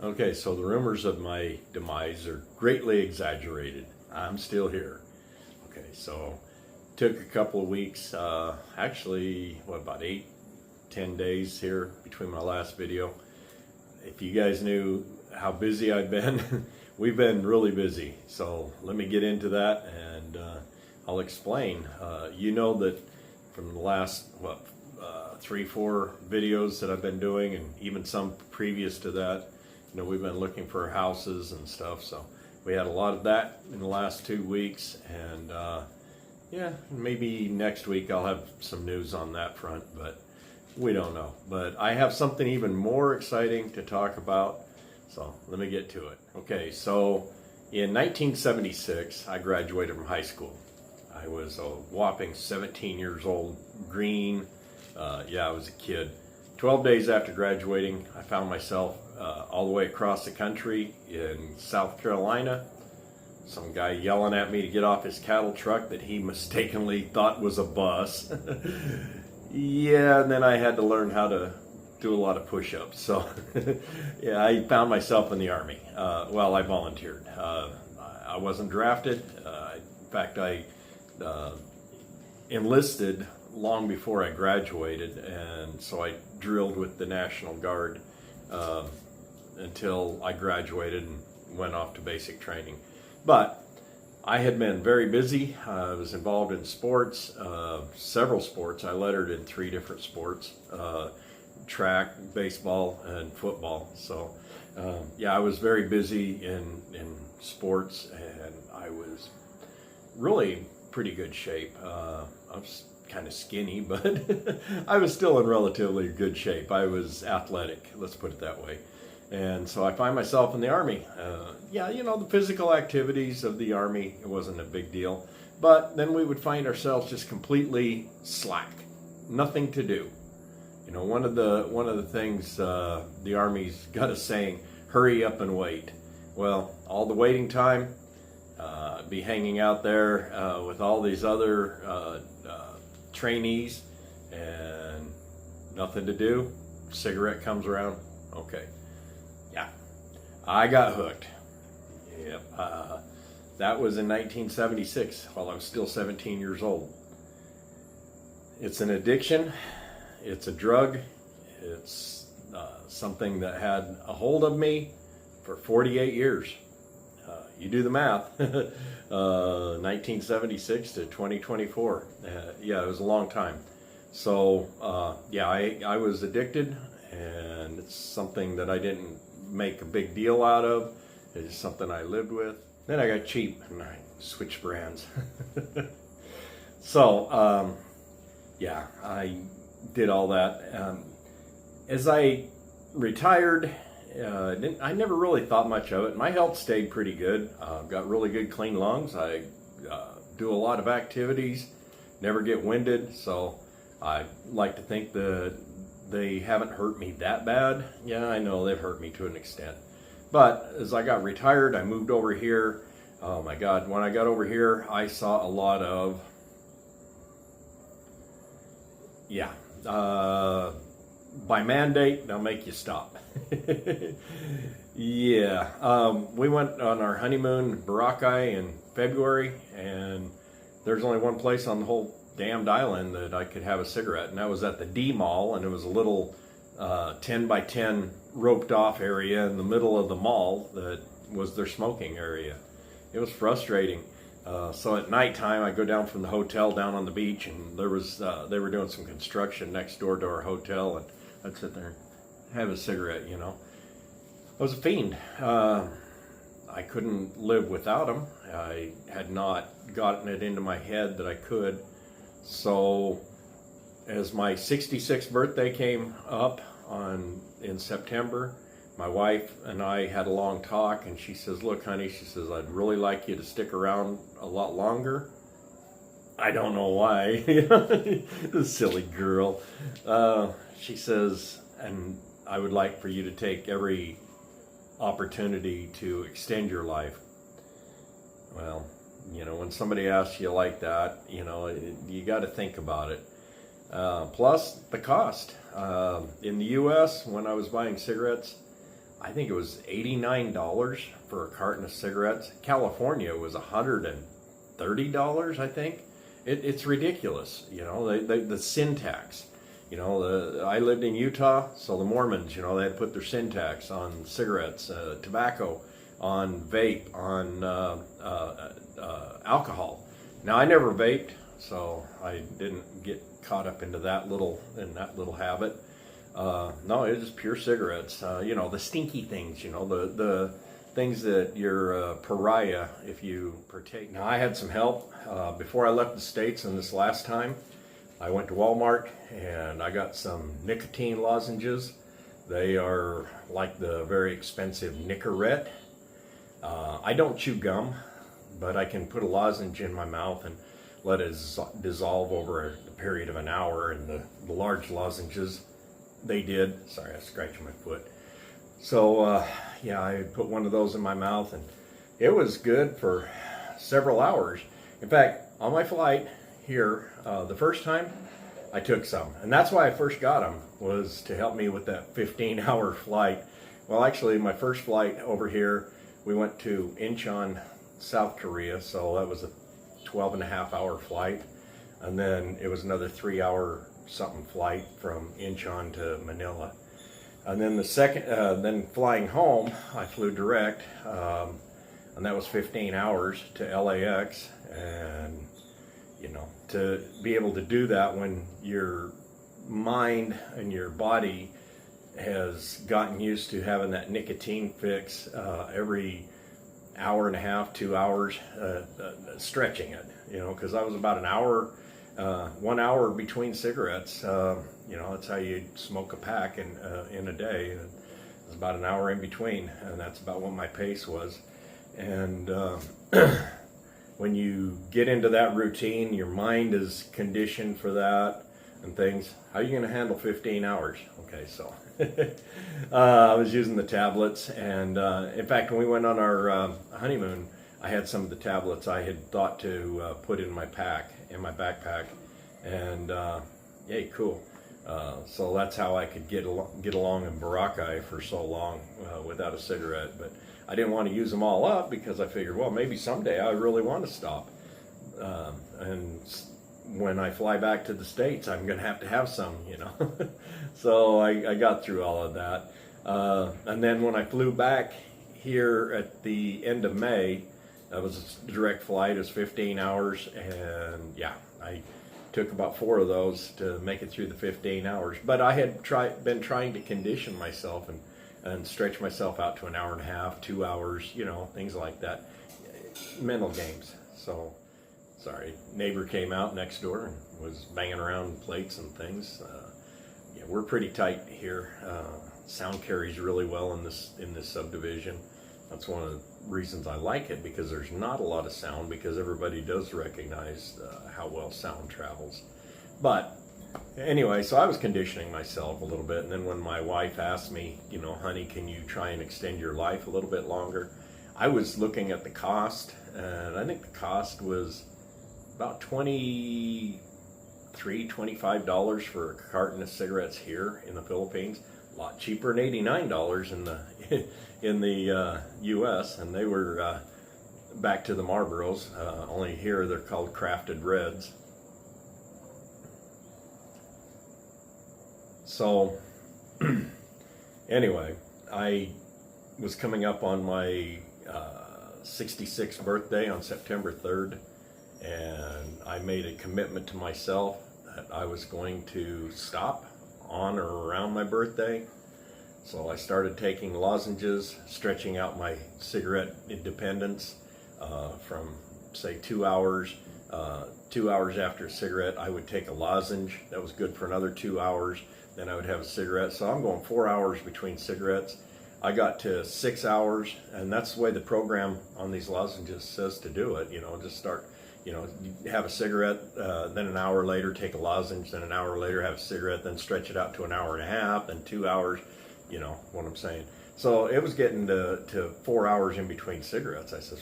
Okay, so the rumors of my demise are greatly exaggerated. I'm still here. Okay, so took a couple of weeks, actually, what, about 8, 10 days here between my last video. If you guys knew how busy I've been, we've been really busy. So let me get into that and I'll explain. You know that from the last, 3, 4 videos that I've been doing, and even some previous to that, we've been looking for houses and stuff, so we had a lot of that in the last 2 weeks, and yeah, maybe next week I'll have some news on that front, but we don't know. But I have something even more exciting to talk about, so let me get to it. Okay, so in 1976, I graduated from high school. I was a whopping 17 years old, green. Yeah, I was a kid. 12 days after graduating, I found myself all the way across the country in South Carolina. Some guy yelling at me to get off his cattle truck that he mistakenly thought was a bus. Yeah, and then I had to learn how to do a lot of push-ups. So yeah, I found myself in the Army. Well, I volunteered. I wasn't drafted. In fact, I enlisted long before I graduated, and so I drilled with the National Guard until I graduated and went off to basic training. But I had been very busy. I was involved in sports, several sports. I lettered in 3 different sports, track, baseball, and football. So yeah, I was very busy in sports, and I was really pretty good shape. I was kind of skinny, but I was still in relatively good shape. I was athletic, let's put it that way. And so I find myself in the Army. Yeah, the physical activities of the Army, it wasn't a big deal. But then we would find ourselves just completely slack, nothing to do. One of the things the Army's got a saying, hurry up and wait. Well, all the waiting time, be hanging out there with all these other trainees and nothing to do. Cigarette comes around. Okay. Yeah. I got hooked. Yep. That was in 1976 while I was still 17 years old. It's an addiction. It's a drug. It's something that had a hold of me for 48 years. You do the math. 1976 to 2024. Yeah, it was a long time. So yeah, I was addicted, and it's something that I didn't make a big deal out of. It's something I lived with. Then I got cheap and I switched brands. So yeah, I did all that. As I retired, I never really thought much of it. My health stayed pretty good. Got really good clean lungs. I do a lot of activities, never get winded, so I like to think that they haven't hurt me that bad. Yeah, I know they've hurt me to an extent. But as I got retired, I moved over here. Oh my God, when I got over here, I saw a lot of, yeah, by mandate, they'll make you stop. Yeah, we went on our honeymoon in Boracay in February, and there's only one place on the whole damned island that I could have a cigarette, and that was at the D Mall, and it was a little 10 by 10 roped off area in the middle of the mall that was their smoking area. It was frustrating. So at nighttime, I go down from the hotel down on the beach, and there was they were doing some construction next door to our hotel, and I'd sit there and have a cigarette. I was a fiend. I couldn't live without them. I had not gotten it into my head that I could. So as my 66th birthday came up in September, my wife and I had a long talk, and she says, look, honey, she says, I'd really like you to stick around a lot longer. I don't know why. This silly girl. She says, and I would like for you to take every opportunity to extend your life. Well, when somebody asks you like that, you got to think about it. Plus the cost. In the U.S., when I was buying cigarettes, I think it was $89 for a carton of cigarettes. California was $130, I think. It's ridiculous, you know, the sin tax. You know, I lived in Utah, so the Mormons, you know, they had to put their sin tax on cigarettes, tobacco, on vape, on alcohol. Now, I never vaped, so I didn't get caught up into that little habit. No, it was just pure cigarettes. You know, the stinky things, you know, the things that you're a pariah if you partake. Now, I had some help before I left the States, and this last time I went to Walmart and I got some nicotine lozenges. They are like the very expensive Nicorette. I don't chew gum, but I can put a lozenge in my mouth and let it dissolve over a period of an hour. And the large lozenges, they did. Sorry, I scratched my foot. So yeah, I put one of those in my mouth, and it was good for several hours. In fact, on my flight here, the first time I took some, and that's why I first got them, was to help me with that 15-hour flight. Well, actually, my first flight over here, we went to Incheon, South Korea, so that was a 12.5-hour flight, and then it was another 3-hour something flight from Incheon to Manila. And then the second, then flying home, I flew direct, and that was 15 hours to LAX. And, you know, to be able to do that when your mind and your body has gotten used to having that nicotine fix every hour and a half, 2 hours, stretching it, you know, because I was about an hour, 1 hour between cigarettes. You know, that's how you smoke a pack in a day. It's about an hour in between, and that's about what my pace was. And when you get into that routine, your mind is conditioned for that and things. How are you going to handle 15 hours? Okay, so I was using the tablets, and in fact, when we went on our honeymoon, I had some of the tablets I had thought to put in my backpack, and yay, cool. So that's how I could get along in Boracay for so long without a cigarette. But I didn't want to use them all up because I figured, well, maybe someday I really want to stop. And when I fly back to the States, I'm going to have some, you know. So I got through all of that. And then when I flew back here at the end of May, that was a direct flight. It was 15 hours. And yeah, I took about 4 of those to make it through the 15 hours. But I had been trying to condition myself and stretch myself out to an hour and a half, 2 hours, you know, things like that. Mental games. So, sorry, neighbor came out next door and was banging around plates and things. Yeah, we're pretty tight here. Sound carries really well in this subdivision. That's one of the reasons I like it, because there's not a lot of sound, because everybody does recognize how well sound travels. But anyway, so I was conditioning myself a little bit, and then when my wife asked me, you know, honey, can you try and extend your life a little bit longer? I was looking at the cost, and I think the cost was about $25 for a carton of cigarettes here in the Philippines. A lot cheaper than $89 in the U.S. and they were back to the Marlboros. Only here they're called crafted reds. So anyway, I was coming up on my 66th birthday on September 3rd, and I made a commitment to myself that I was going to stop on or around my birthday. So I started taking lozenges, stretching out my cigarette independence from, say, 2 hours. 2 hours after a cigarette, I would take a lozenge. That was good for another 2 hours. Then I would have a cigarette. So I'm going 4 hours between cigarettes. I got to 6 hours, and that's the way the program on these lozenges says to do it. You know, just start, you know, you have a cigarette, then an hour later take a lozenge, then an hour later have a cigarette, then stretch it out to an hour and a half, then 2 hours. You know what I'm saying? So it was getting to 4 hours in between cigarettes. I said,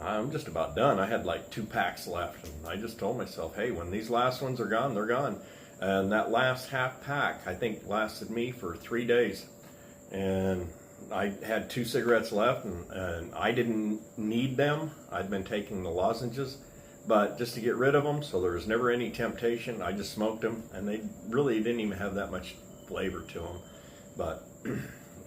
I'm just about done. I had like 2 packs left, and I just told myself, hey, when these last ones are gone, they're gone. And that last half pack, I think, lasted me for 3 days. And I had 2 cigarettes left, and I didn't need them. I'd been taking the lozenges, but just to get rid of them, so there was never any temptation, I just smoked them, and they really didn't even have that much flavor to them. But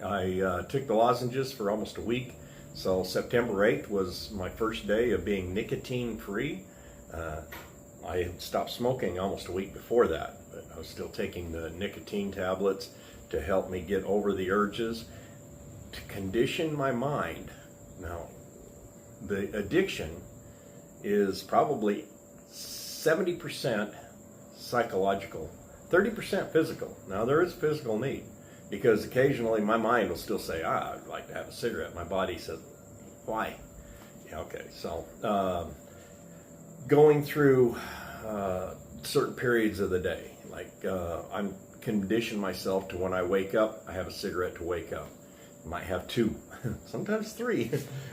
I took the lozenges for almost a week, so September 8th was my first day of being nicotine free. I had stopped smoking almost a week before that, but I was still taking the nicotine tablets to help me get over the urges, to condition my mind. Now, the addiction is probably 70% psychological, 30% physical. Now, there is physical need, because occasionally my mind will still say, I'd like to have a cigarette. My body says, why? Yeah, okay, so going through certain periods of the day, like I'm conditioned myself to when I wake up, I have a cigarette to wake up. I might have 2, sometimes 3.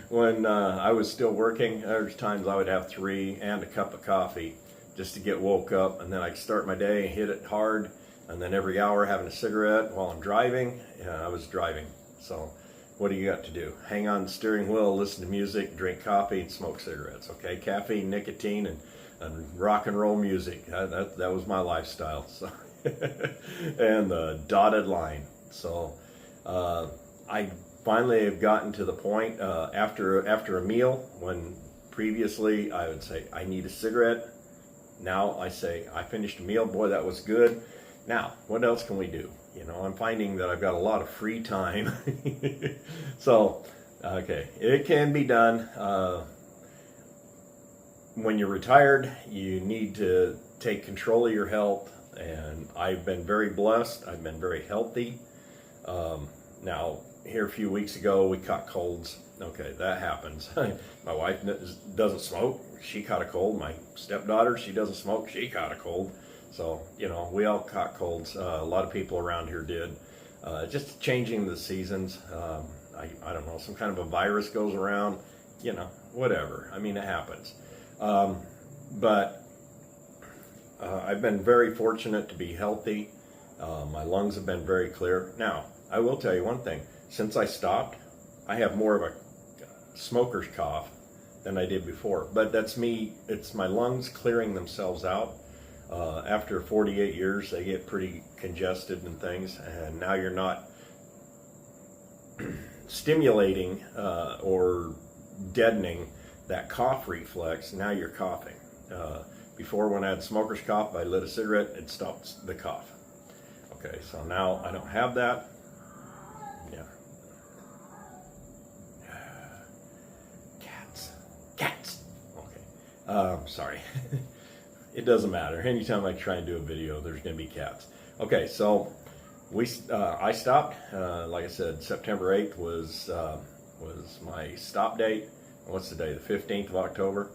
When I was still working, there's times I would have 3 and a cup of coffee just to get woke up, and then I'd start my day and hit it hard, and then every hour having a cigarette while I'm driving. I was driving, so what do you got to do? Hang on the steering wheel, listen to music, drink coffee, and smoke cigarettes. Okay, caffeine, nicotine, and rock and roll music. That was my lifestyle. So, and the dotted line. So I finally have gotten to the point after a meal, when previously I would say I need a cigarette. Now I say I finished a meal. Boy, that was good. Now, what else can we do? You know, I'm finding that I've got a lot of free time. So, okay, it can be done. When you're retired, you need to take control of your health, and I've been very blessed. I've been very healthy. Now, here a few weeks ago, we caught colds. Okay, that happens. My wife doesn't smoke. She caught a cold. My stepdaughter, she doesn't smoke. She caught a cold. So, you know, we all caught colds. A lot of people around here did. Just changing the seasons. I don't know, some kind of a virus goes around, you know, whatever. I mean, it happens. But I've been very fortunate to be healthy. My lungs have been very clear. Now, I will tell you one thing. Since I stopped, I have more of a smoker's cough than I did before. But that's me. It's my lungs clearing themselves out. After 48 years, they get pretty congested and things, and now you're not stimulating or deadening that cough reflex. Now you're coughing. Before, when I had smoker's cough, I lit a cigarette, it stopped the cough. Okay, so now I don't have that. Yeah. Cats. Okay. Sorry. It doesn't matter. Anytime I try and do a video, there's going to be cats. Okay, so I stopped. Like I said, September 8th was my stop date. What's the day? The 15th of October.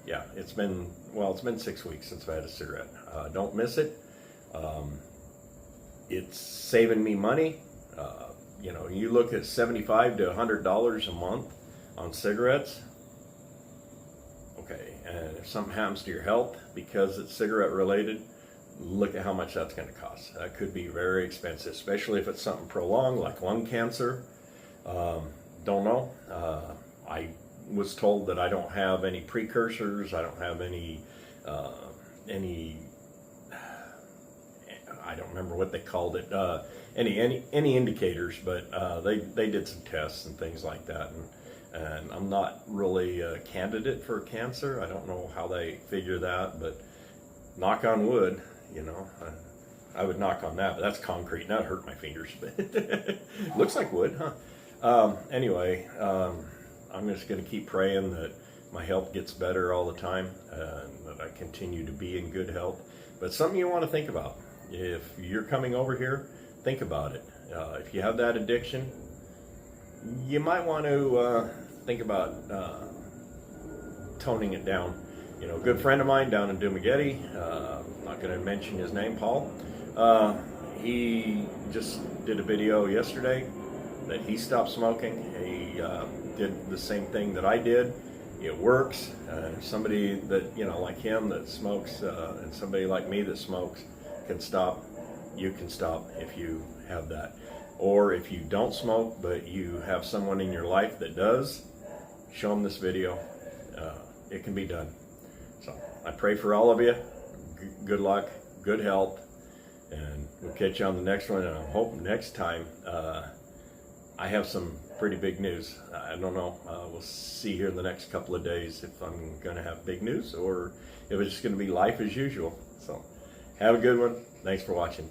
Yeah, it's been 6 weeks since I had a cigarette. Don't miss it. It's saving me money. You know, you look at $75 to $100 a month on cigarettes. Okay, and if something happens to your health because it's cigarette related, look at how much that's going to cost. That could be very expensive, especially if it's something prolonged like lung cancer. Don't know. I was told that I don't have any precursors. I don't have any I don't remember what they called it. Any indicators, but they did some tests and things like that, and I'm not really a candidate for cancer. I don't know how they figure that, but knock on wood, you know, I would knock on that, but that's concrete. That hurt my fingers, but looks like wood, huh? Anyway, I'm just going to keep praying that my health gets better all the time, and that I continue to be in good health. But something you want to think about. If you're coming over here, think about it. If you have that addiction, you might want to think about toning it down. You know, a good friend of mine down in Dumagetti, I'm not going to mention his name, Paul, he just did a video yesterday that he stopped smoking. He did the same thing that I did. It works. Somebody that, you know, like him that smokes, and somebody like me that smokes can stop. You can stop if you have that. Or if you don't smoke, but you have someone in your life that does, show them this video. It can be done. So I pray for all of you. Good luck, good health, and we'll catch you on the next one. And I hope next time I have some pretty big news. I don't know. We'll see here in the next couple of days if I'm going to have big news or if it's just going to be life as usual. So have a good one. Thanks for watching.